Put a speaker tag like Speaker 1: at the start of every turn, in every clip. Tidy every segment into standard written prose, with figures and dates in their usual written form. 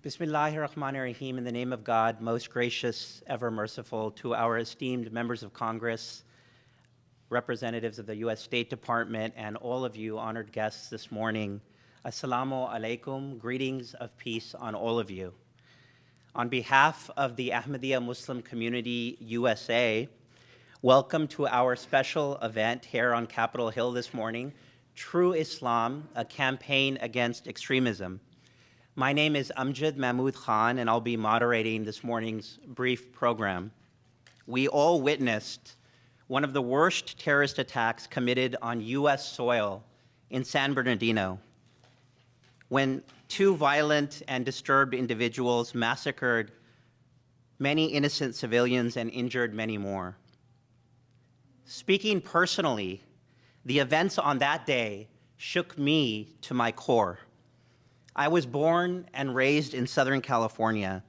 Speaker 1: Bismillahirrahmanirrahim, in the name of God, most gracious, ever merciful, to our esteemed members of Congress, representatives of the U.S. State Department, and all of you honored guests this morning, Assalamu alaikum, greetings of peace on all of you. On behalf of the Ahmadiyya Muslim Community USA, welcome to our special event here on Capitol Hill this morning, True Islam, a campaign against extremism. My name is Amjad Mahmood Khan, and I'll be moderating this morning's brief program. We all witnessed one of the worst terrorist attacks committed on U.S. soil in San Bernardino, when two violent and disturbed individuals massacred many innocent civilians and injured many more. Speaking personally, the events on that day shook me to my core. I was born and raised in Southern California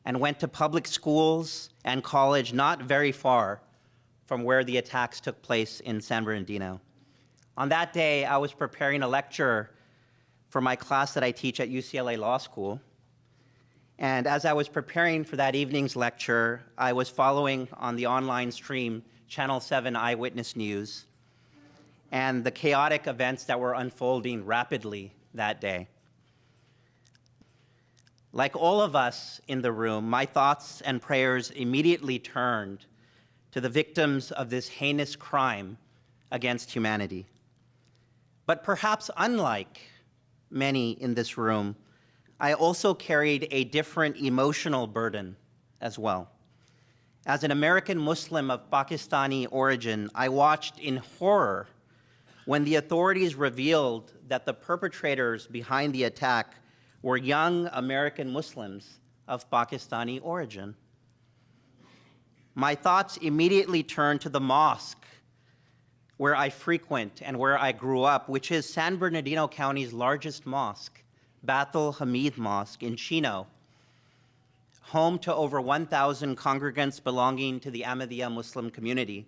Speaker 1: and went to public schools and college not very far from where the attacks took place in San Bernardino. On that day, I was preparing a lecture for my class that I teach at UCLA Law School. And as I was preparing for that evening's lecture, I was following on the online stream Channel 7 Eyewitness News and the chaotic events that were unfolding rapidly that day. Like all of us in the room, my thoughts and prayers immediately turned to the victims of this heinous crime against humanity. But perhaps unlike many in this room, I also carried a different emotional burden as well. As an American Muslim of Pakistani origin, I watched in horror when the authorities revealed that the perpetrators behind the attack were young American Muslims of Pakistani origin. My thoughts immediately turned to the mosque where I frequent and where I grew up, which is San Bernardino County's largest mosque, Batul Hamid Mosque in Chino, home to over 1,000 congregants belonging to the Ahmadiyya Muslim Community.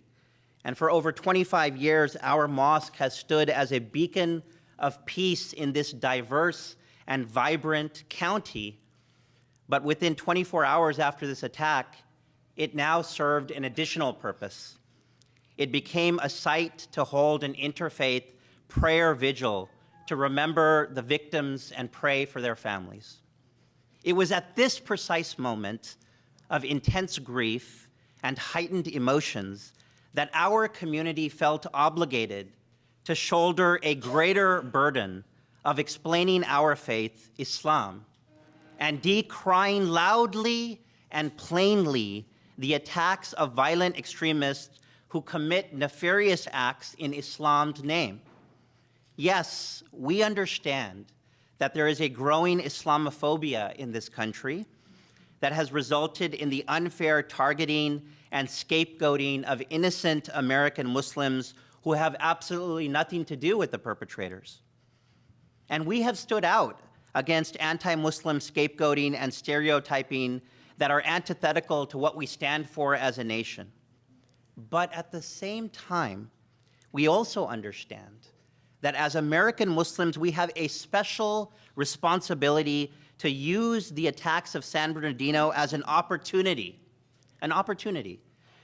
Speaker 1: And for over 25 years, our mosque has stood as a beacon of peace in this diverse and vibrant county. But within 24 hours after this attack, it now served an additional purpose. It became a site to hold an interfaith prayer vigil to remember the victims and pray for their families. It was at this precise moment of intense grief and heightened emotions that our community felt obligated to shoulder a greater burden of explaining our faith, Islam, and decrying loudly and plainly the attacks of violent extremists who commit nefarious acts in Islam's name. Yes, we understand that there is a growing Islamophobia in this country that has resulted in the unfair targeting and scapegoating of innocent American Muslims who have absolutely nothing to do with the perpetrators. And we have stood out against anti-Muslim scapegoating and stereotyping that are antithetical to what we stand for as a nation. But at the same time, we also understand that as American Muslims, we have a special responsibility to use the attacks of San Bernardino as an opportunity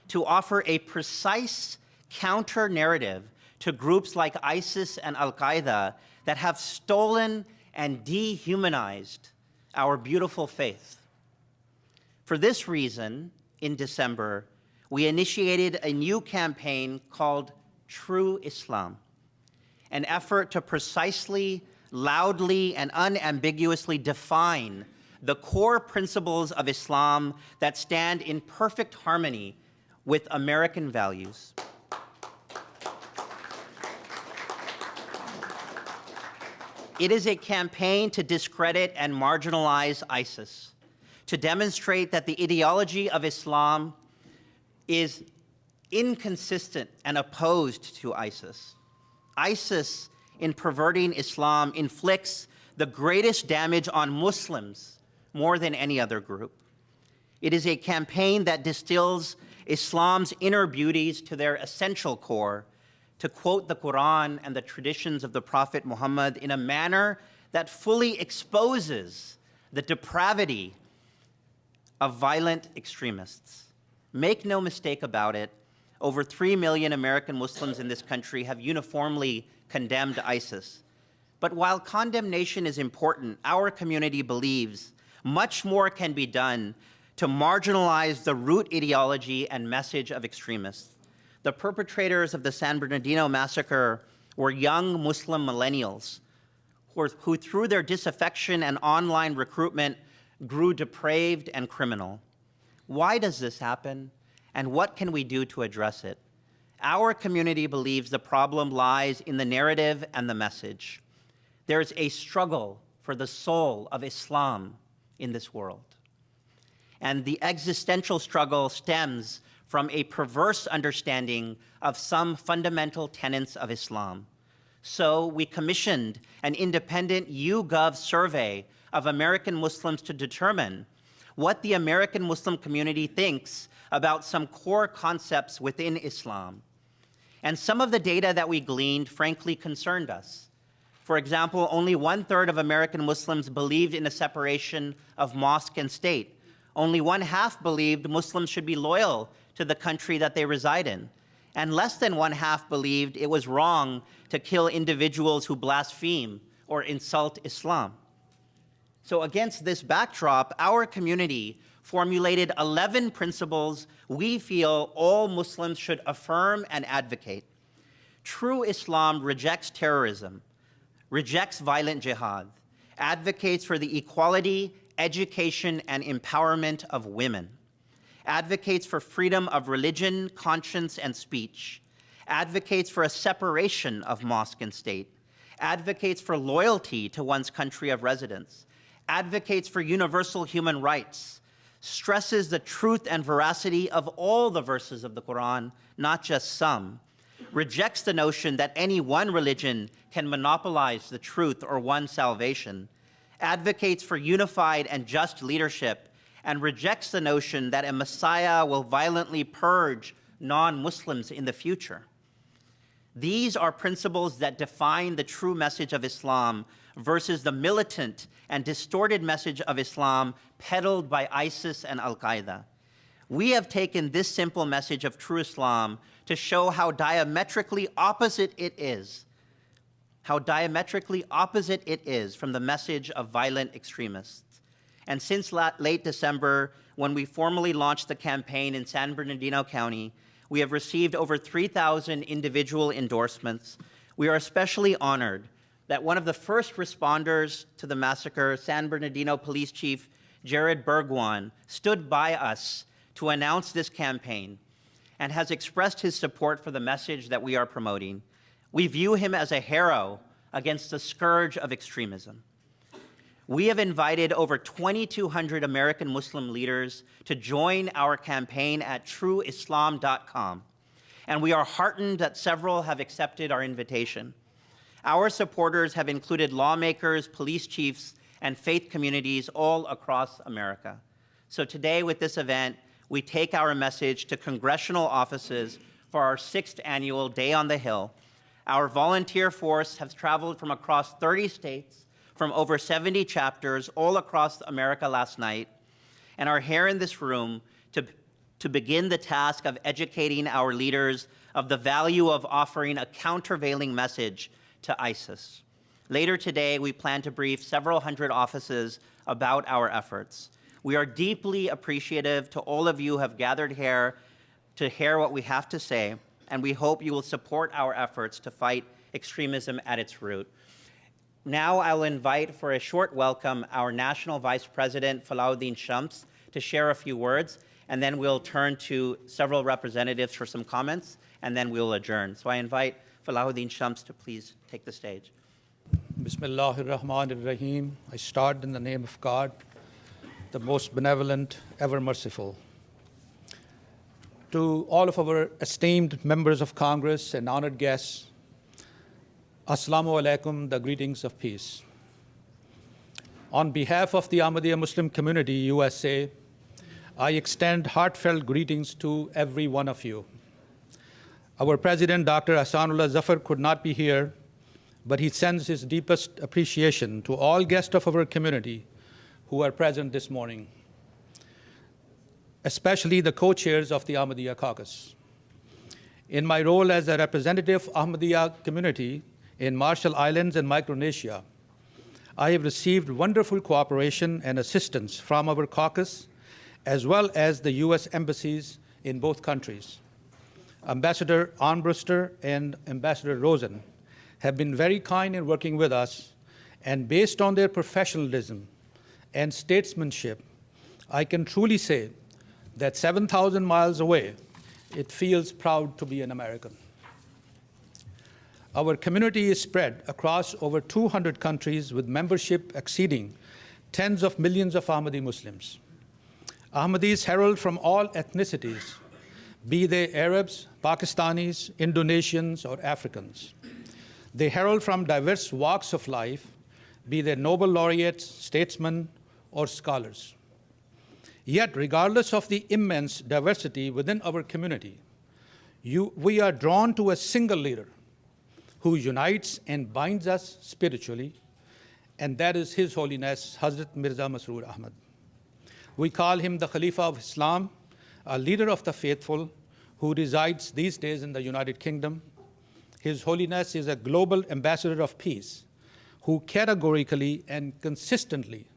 Speaker 1: to offer a precise counter-narrative to groups like ISIS and Al-Qaeda that have stolen and dehumanized our beautiful faith. For this reason, in December, we initiated a new campaign called True Islam, an effort to precisely, loudly, and unambiguously define the core principles of Islam that stand in perfect harmony with American values. It is a campaign to discredit and marginalize ISIS, to demonstrate that the ideology of Islam is inconsistent and opposed to ISIS. ISIS, in perverting Islam, inflicts the greatest damage on Muslims more than any other group. It is a campaign that distills Islam's inner beauties to their essential core, to quote the Quran and the traditions of the Prophet Muhammad in a manner that fully exposes the depravity of violent extremists. Make no mistake about it, over 3 million American Muslims in this country have uniformly condemned ISIS. But while condemnation is important, our community believes much more can be done to marginalize the root ideology and message of extremists. The perpetrators of the San Bernardino massacre were young Muslim millennials who through their disaffection and online recruitment grew depraved and criminal. Why does this happen, and what can we do to address it? Our community believes the problem lies in the narrative and the message. There's a struggle for the soul of Islam in this world. And the existential struggle stems from a perverse understanding of some fundamental tenets of Islam. So we commissioned an independent YouGov survey of American Muslims to determine what the American Muslim community thinks about some core concepts within Islam. And some of the data that we gleaned frankly concerned us. For example, only 1/3 of American Muslims believed in a separation of mosque and state. Only 1/2 believed Muslims should be loyal to the country that they reside in. And less than 1/2 believed it was wrong to kill individuals who blaspheme or insult Islam. So against this backdrop, our community formulated 11 principles we feel all Muslims should affirm and advocate. True Islam rejects terrorism, rejects violent jihad, advocates for the equality, education, and empowerment of women, advocates for freedom of religion, conscience, and speech, advocates for a separation of mosque and state, advocates for loyalty to one's country of residence, advocates for universal human rights, stresses the truth and veracity of all the verses of the Quran, not just some, rejects the notion that any one religion can monopolize the truth or one's salvation, advocates for unified and just leadership, and rejects the notion that a Messiah will violently purge non-Muslims in the future. These are principles that define the true message of Islam versus the militant and distorted message of Islam peddled by ISIS and Al-Qaeda. We have taken this simple message of true Islam to show how diametrically opposite it is from the message of violent extremists. And since late December, when we formally launched the campaign in San Bernardino County, we have received over 3,000 individual endorsements. We are especially honored that one of the first responders to the massacre, San Bernardino Police Chief Jared Bergwan, stood by us to announce this campaign and has expressed his support for the message that we are promoting. We view him as a hero against the scourge of extremism. We have invited over 2,200 American Muslim leaders to join our campaign at trueislam.com, and we are heartened that several have accepted our invitation. Our supporters have included lawmakers, police chiefs, and faith communities all across America. So today, with this event, we take our message to congressional offices for our 6th annual Day on the Hill. Our volunteer force has traveled from across 30 states, from over 70 chapters all across America last night, and are here in this room to begin the task of educating our leaders of the value of offering a countervailing message to ISIS. Later today, we plan to brief several hundred offices about our efforts. We are deeply appreciative to all of you who have gathered here to hear what we have to say, and we hope you will support our efforts to fight extremism at its root. Now I'll invite for a short welcome our National Vice President, Falauddin Shams, to share a few words, and then we'll turn to several representatives for some comments, and then we'll adjourn. So I invite Falauddin Shams to please take the stage.
Speaker 2: Bismillahir-Rahmanir-Rahim. I start in the name of God, the most benevolent, ever merciful. To all of our esteemed members of Congress and honored guests, Assalamu alaikum, the greetings of peace. On behalf of the Ahmadiyya Muslim Community, USA, I extend heartfelt greetings to every one of you. Our President, Dr. Ahsanullah Zafar, could not be here, but he sends his deepest appreciation to all guests of our community who are present this morning, especially the co-chairs of the Ahmadiyya caucus. In my role as a representative of Ahmadiyya community in Marshall Islands and Micronesia, I have received wonderful cooperation and assistance from our caucus, as well as the U.S. embassies in both countries. Ambassador Armbruster and Ambassador Rosen have been very kind in working with us, and based on their professionalism and statesmanship, I can truly say that 7,000 miles away, it feels proud to be an American. Our community is spread across over 200 countries with membership exceeding tens of millions of Ahmadi Muslims. Ahmadis herald from all ethnicities, be they Arabs, Pakistanis, Indonesians, or Africans. They herald from diverse walks of life, be they Nobel laureates, statesmen, or scholars. Yet, regardless of the immense diversity within our community, we are drawn to a single leader who unites and binds us spiritually, and that is His Holiness Hazrat Mirza Masroor Ahmad. We call him the Khalifa of Islam, a leader of the faithful who resides these days in the United Kingdom. His Holiness is a global ambassador of peace who categorically and consistently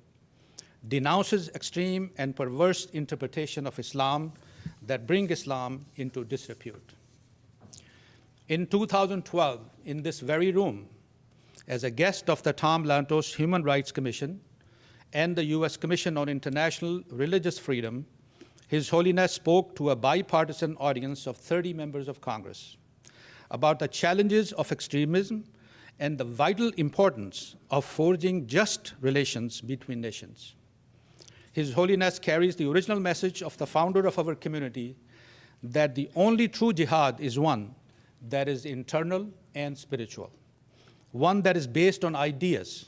Speaker 2: denounces extreme and perverse interpretation of Islam that bring Islam into disrepute. In 2012, in this very room, as a guest of the Tom Lantos Human Rights Commission and the U.S. Commission on International Religious Freedom, His Holiness spoke to a bipartisan audience of 30 members of Congress about the challenges of extremism and the vital importance of forging just relations between nations. His Holiness carries the original message of the founder of our community that the only true jihad is one that is internal and spiritual, one that is based on ideas,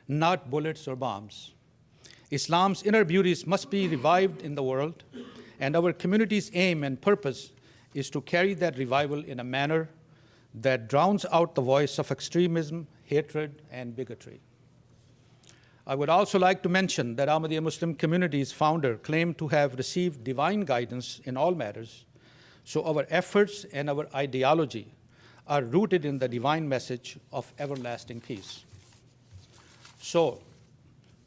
Speaker 2: not bullets or bombs. Islam's inner beauties must be revived in the world, and our community's aim and purpose is to carry that revival in a manner that drowns out the voice of extremism, hatred, and bigotry. I would also like to mention that Ahmadiyya Muslim Community's founder claimed to have received divine guidance in all matters, so our efforts and our ideology are rooted in the divine message of everlasting peace. So,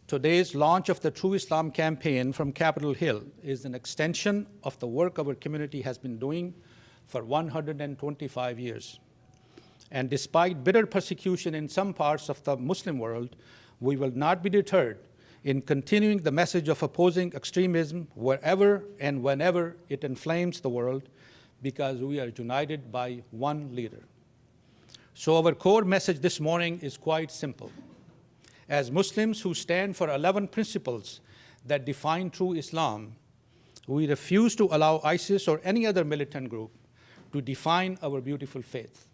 Speaker 2: today's launch of the True Islam campaign from Capitol Hill is an extension of the work our community has been doing for 125 years. And despite bitter persecution in some parts of the Muslim world, we will not be deterred in continuing the message of opposing extremism wherever and whenever it inflames the world, because we are united by one leader. So our core message this morning is quite simple. As Muslims who stand for 11 principles that define true Islam, we refuse to allow ISIS or any other militant group to define our beautiful faith.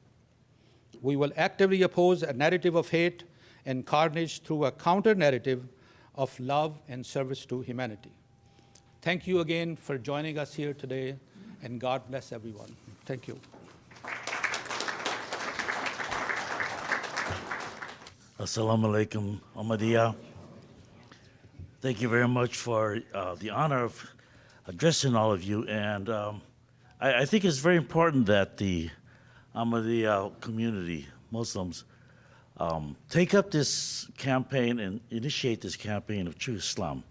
Speaker 2: We will actively oppose a narrative of hate and carnage through a counter-narrative of love and service to humanity. Thank you again for joining us here today, and God bless everyone. Thank you.
Speaker 3: Assalamu alaikum, Ahmadiyya. Thank you very much for the honor of addressing all of you. And I think it's very important that the Ahmadiyya community, Muslims, take up this campaign and initiate this campaign of true Islam.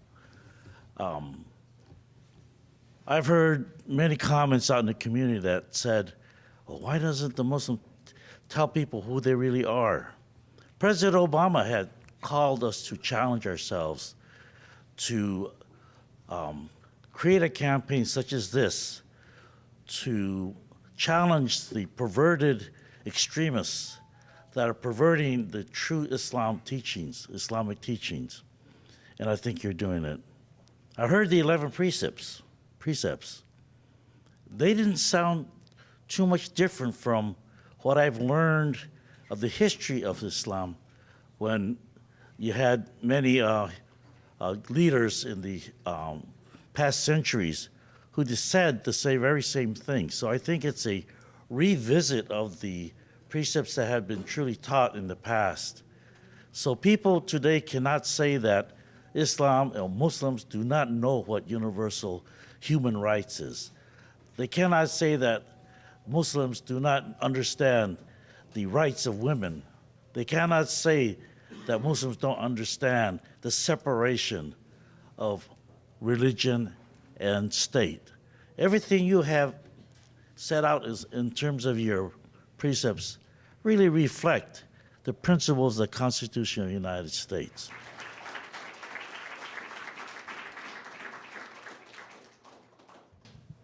Speaker 3: I've heard many comments out in the community that said, well, why doesn't the Muslim tell people who they really are? President Obama had called us to challenge ourselves to create a campaign such as this to challenge the perverted extremists that are perverting the true Islamic teachings, and I think you're doing it. I heard the 11 precepts. They didn't sound too much different from what I've learned of the history of Islam when you had many leaders in the past centuries who said the very same thing. So I think it's a revisit of the precepts that have been truly taught in the past. So people today cannot say that Islam or Muslims do not know what universal human rights is. They cannot say that Muslims do not understand the rights of women. They cannot say that Muslims don't understand the separation of religion and state. Everything you have set out is in terms of your precepts really reflect the principles of the Constitution of the United States.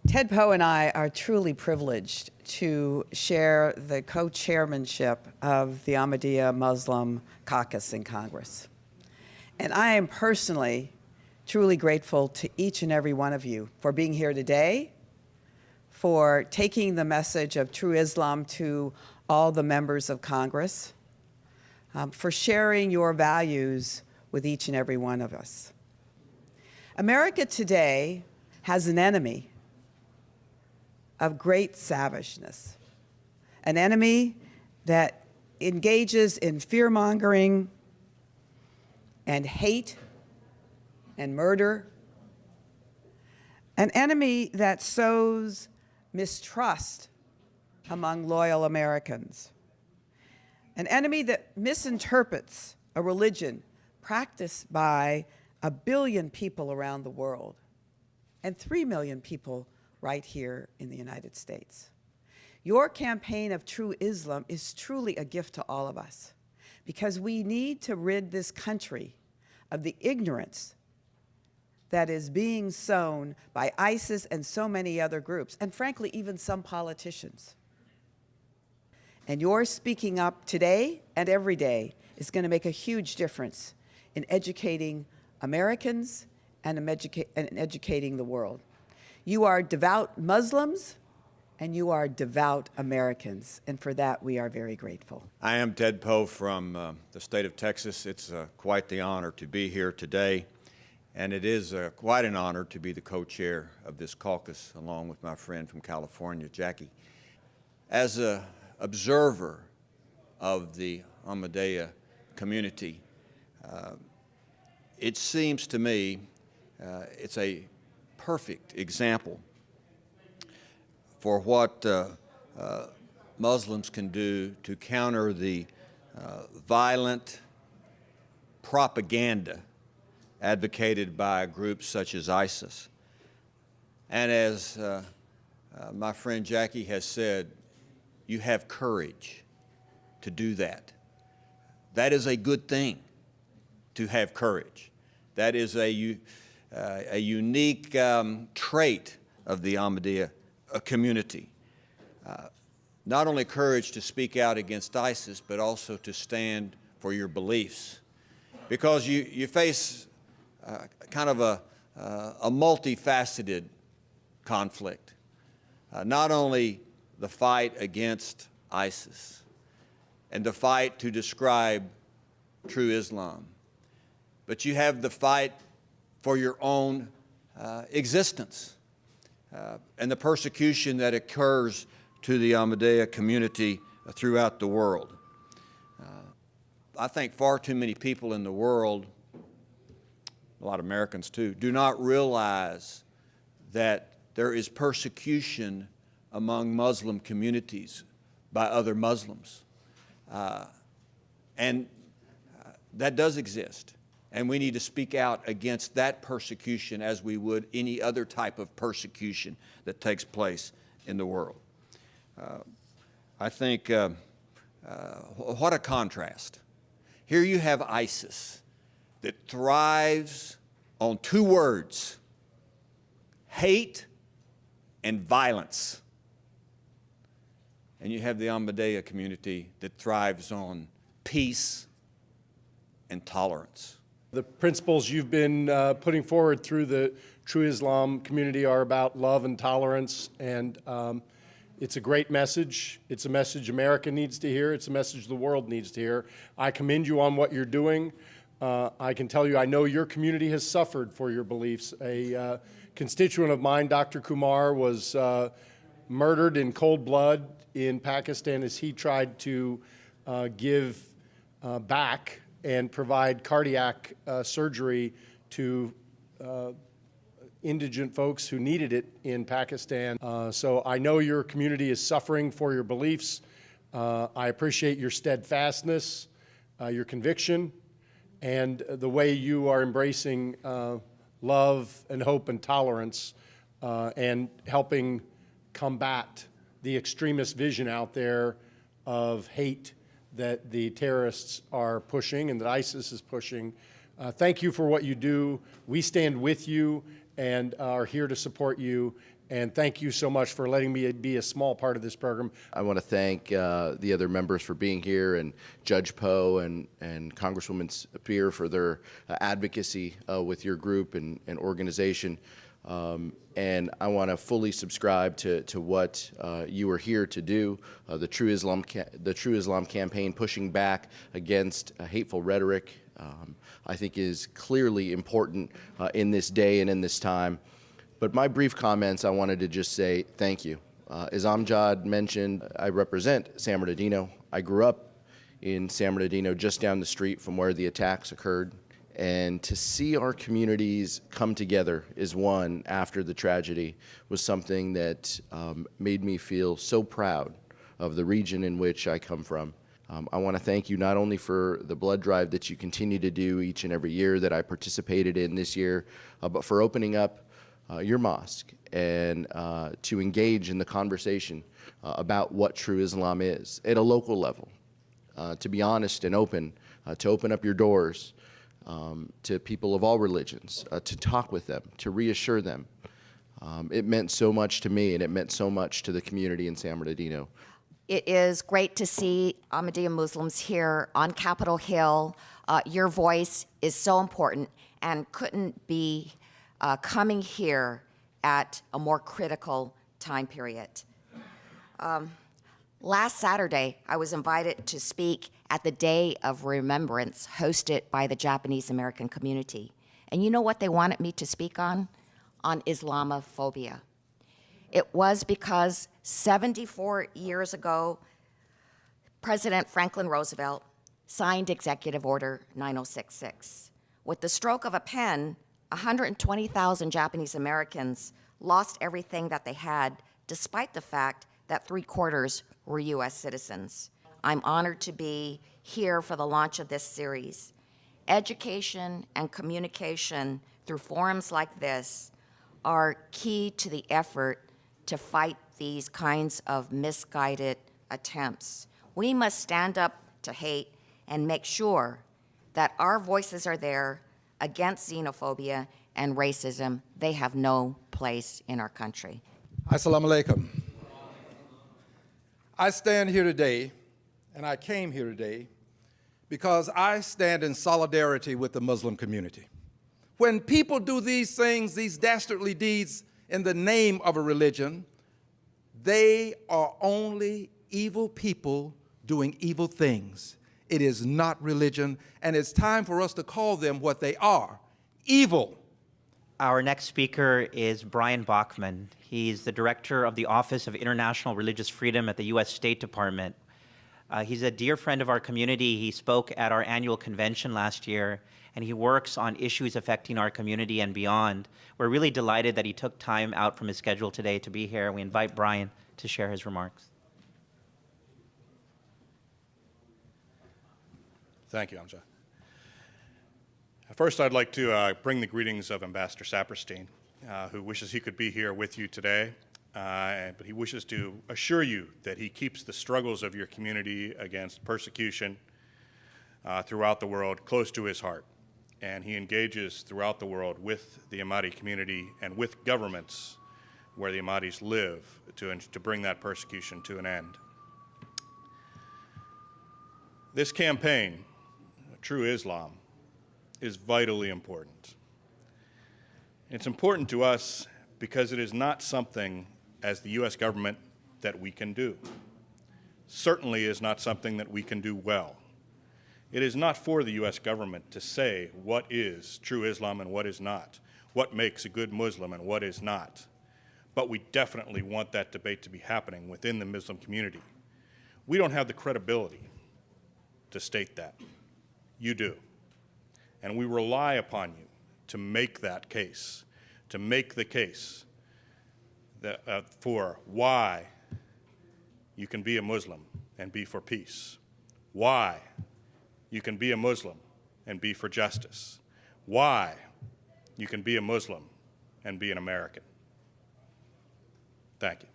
Speaker 4: Ted Poe and I are truly privileged to share the co-chairmanship of the Ahmadiyya Muslim Caucus in Congress. And I am personally truly grateful to each and every one of you for being here today, for taking the message of true Islam to all the members of Congress, for sharing your values with each and every one of us. America today has an enemy of great savageness, an enemy that engages in fear-mongering and hate and murder, an enemy that sows mistrust among loyal Americans, an enemy that misinterprets a religion practiced by 1 billion people around the world and 3 million people right here in the United States. Your campaign of true Islam is truly a gift to all of us because we need to rid this country of the ignorance that is being sown by ISIS and so many other groups, and frankly, even some politicians. And your speaking up today and every day is going to make a huge difference in educating Americans and educating the world. You are devout Muslims, and you are devout Americans, and for that we are very grateful.
Speaker 5: I am Ted Poe from the state of Texas. It's quite the honor to be here today, and it is quite an honor to be the co-chair of this caucus, along with my friend from California, Jackie. As an observer of the Ahmadiyya community, it seems to me it's a perfect example for what Muslims can do to counter the violent propaganda advocated by groups such as ISIS. And as my friend Jackie has said, you have courage to do that. That is a good thing, to have courage. That is a unique trait of the Ahmadiyya community. Not only courage to speak out against ISIS, but also to stand for your beliefs. Because you face kind of a multifaceted conflict. Not only the fight against ISIS and the fight to describe true Islam, but you have the fight for your own existence and the persecution that occurs to the Ahmadiyya community throughout the world. I think far too many people in the world, a lot of Americans too, do not realize that there is persecution among Muslim communities by other Muslims. And that does exist. And we need to speak out against that persecution as we would any other type of persecution that takes place in the world. I think, what a contrast. Here you have ISIS that thrives on two words: hate and violence. And you have the Ahmadiyya community that thrives on peace and tolerance.
Speaker 6: The principles you've been putting forward through the True Islam community are about love and tolerance, and it's a great message. It's a message America needs to hear. It's a message the world needs to hear. I commend you on what you're doing. I can tell you, I know your community has suffered for your beliefs. A constituent of mine, Dr. Kumar, was murdered in cold blood in Pakistan as he tried to give back and provide cardiac surgery to indigent folks who needed it in Pakistan. So I know your community is suffering for your beliefs. I appreciate your steadfastness, your conviction, and the way you are embracing love and hope and tolerance and helping combat the extremist vision out there of hate that the terrorists are pushing and that ISIS is pushing. Thank you for what you do. We stand with you and are here to support you. And thank you so much for letting me be a small part of this program.
Speaker 7: I want to thank the other members for being here, and Judge Poe and Congresswoman Spear for their advocacy with your group and organization. And I want to fully subscribe to what you are here to do. The True Islam campaign, pushing back against hateful rhetoric, I think is clearly important in this day and in this time. But my brief comments, I wanted to just say thank you. As Amjad mentioned, I represent San Bernardino. I grew up in San Bernardino, just down the street from where the attacks occurred. And to see our communities come together as one after the tragedy was something that made me feel so proud of the region in which I come from. I want to thank you not only for the blood drive that you continue to do each and every year that I participated in this year, but for opening up your mosque and to engage in the conversation about what true Islam is at a local level, to be honest and open, to open up your doors to people of all religions, to talk with them, to reassure them. It meant so much to me, and it meant so much to the community in San Bernardino.
Speaker 8: It is great to see Ahmadiyya Muslims here on Capitol Hill. Your voice is so important and couldn't be coming here at a more critical time period. Last Saturday, I was invited to speak at the Day of Remembrance hosted by the Japanese American community. And you know what they wanted me to speak on? On Islamophobia. It was because 74 years ago, President Franklin Roosevelt signed Executive Order 9066. With the stroke of a pen, 120,000 Japanese Americans lost everything that they had, despite the fact that 3/4 were U.S. citizens. I'm honored to be here for the launch of this series. Education and communication through forums like this are key to the effort to fight these kinds of misguided attempts. We must stand up to hate and make sure that our voices are there against xenophobia and racism. They have no place in our country.
Speaker 9: Assalamu alaikum. I stand here today, and I came here today because I stand in solidarity with the Muslim community. When people do these things, these dastardly deeds in the name of a religion, they are only evil people doing evil things. It is not religion, and it's time for us to call them what they are, evil.
Speaker 1: Our next speaker is Brian Bachman. He's the director of the Office of International Religious Freedom at the U.S. State Department. He's a dear friend of our community. He spoke at our annual convention last year, and he works on issues affecting our community and beyond. We're really delighted that he took time out from his schedule today to be here. We invite Brian to share his remarks.
Speaker 10: Thank you, Amjad. First, I'd like to bring the greetings of Ambassador Saperstein, who wishes he could be here with you today, but he wishes to assure you that he keeps the struggles of your community against persecution throughout the world close to his heart. And he engages throughout the world with the Ahmadi community and with governments where the Ahmadis live to bring that persecution to an end. This campaign, True Islam, is vitally important. It's important to us because it is not something as the U.S. government that we can do. Certainly is not something that we can do well. It is not for the U.S. government to say what is true Islam and what is not, what makes a good Muslim and what is not. But we definitely want that debate to be happening within the Muslim community. We don't have the credibility to state that. You do. And we rely upon you to make that case, to make the case that, for why you can be a Muslim and be for peace, why you can be a Muslim and be for justice, why you can be a Muslim and be an American. Thank you.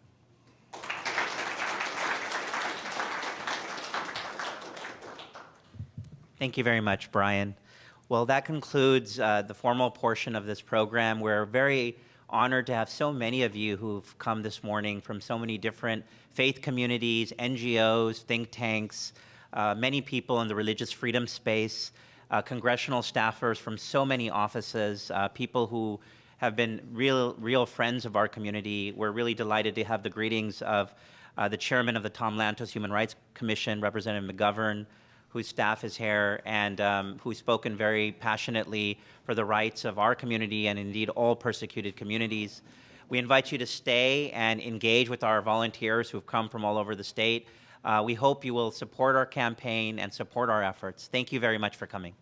Speaker 1: Thank you very much, Brian. Well, that concludes the formal portion of this program. We're very honored to have so many of you who've come this morning from so many different faith communities, NGOs, think tanks, many people in the religious freedom space, congressional staffers from so many offices, people who have been real friends of our community. We're really delighted to have the greetings of the chairman of the Tom Lantos Human Rights Commission, Representative McGovern, whose staff is here, and who's spoken very passionately for the rights of our community and indeed all persecuted communities. We invite you to stay and engage with our volunteers who've come from all over the state. We hope you will support our campaign and support our efforts. Thank you very much for coming.